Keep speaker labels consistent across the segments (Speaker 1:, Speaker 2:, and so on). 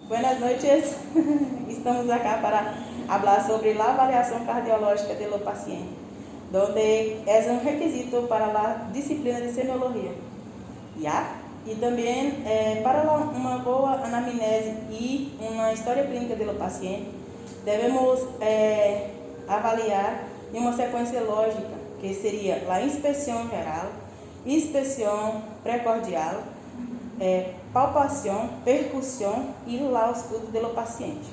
Speaker 1: Buenas noches. Estamos acá para hablar sobre la avaliación cardiológica de los pacientes, donde es un requisito para la disciplina de semiología. ¿Ya? Y también para una boa anamnese y una historia clínica de los pacientes, devemos avaliar em uma sequência lógica, que seria a inspeção geral, inspeção precordial, palpação, percussão e o ausculto do paciente.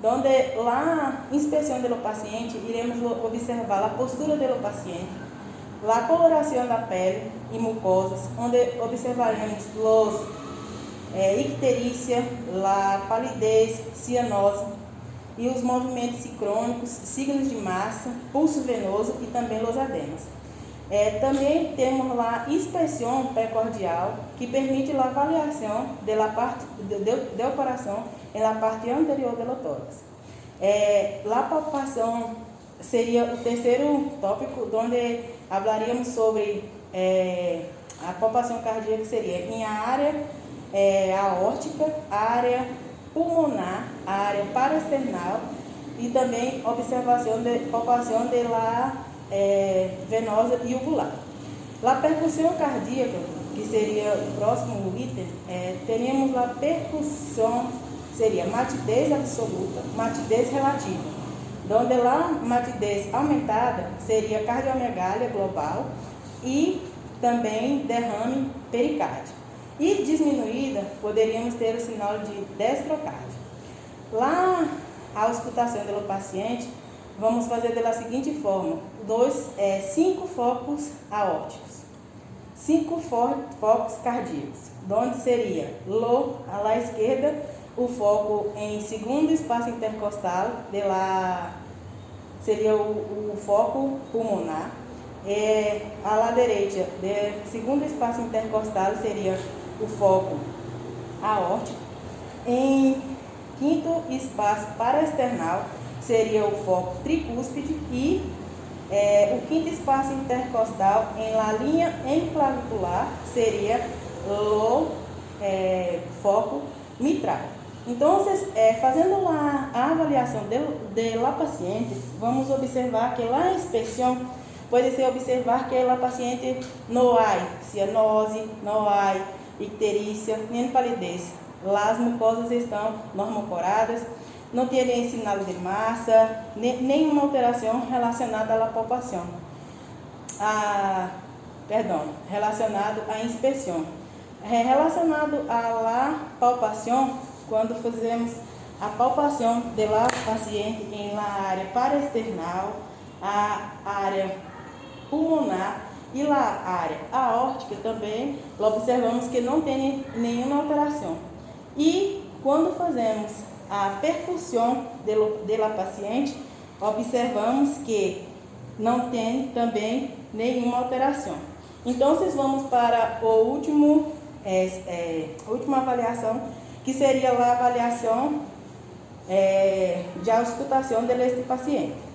Speaker 1: Donde la inspeção do paciente, iremos observar a postura do paciente, a coloração da pele e mucosas, onde observaremos os icterícia, a palidez, cianose e os movimentos sincrônicos, signos de massa, pulso venoso e também os edemas. Também temos a inspeção precordial, que permite a avaliação da parte do coração na parte anterior do tórax. A palpação seria o terceiro tópico, onde falaríamos sobre a palpação cardíaca, que seria em a área aórtica, a área pulmonar, a área paraesternal e também observação de palpação de la venosa e uvular. A percussão cardíaca, que seria o próximo item, teríamos a percussão, seria matidez absoluta, matidez relativa, onde a matidez aumentada seria cardiomegalia global e também derrame pericárdio. E diminuída, poderíamos ter o sinal de destrocárdio. Lá, a auscultação do paciente, vamos fazer da seguinte forma: 5 focos aórticos, 5 focos cardíacos, onde seria à esquerda o foco em segundo espaço intercostal, seria o foco pulmonar, à direita, de segundo espaço intercostal, seria o foco aórtico, em quinto espaço paraesternal seria o foco tricúspide e o quinto espaço intercostal em la linha enclavicular seria o foco mitral. Então, fazendo a avaliação de la paciente, vamos observar que a inspeção pode ser observar que a paciente não há cianose, não há icterícia, nem palidez. As mucosas estão normocoradas, não tem nem sinal de massa, nenhuma alteração relacionada à palpação. Relacionado à inspeção. Relacionado à palpação, quando fazemos a palpação da paciente em la área paraesternal, a área pulmonar e a área aórtica também, observamos que não tem nenhuma alteração. E quando fazemos a percussão da paciente, observamos que não tem também nenhuma alteração. Então, vamos para a última avaliação, que seria a avaliação de auscultação deste paciente.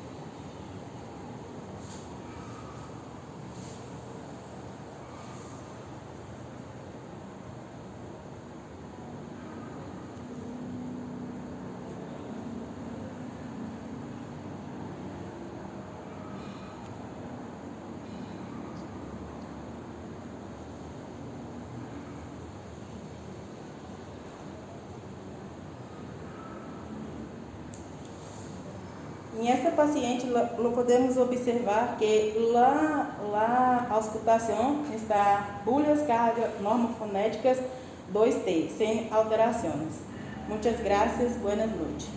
Speaker 1: Em esta paciente, podemos observar que a auscultação está bulhas cardio-normofonéticas 2T, sem alterações. Muitas graças, buenas noches.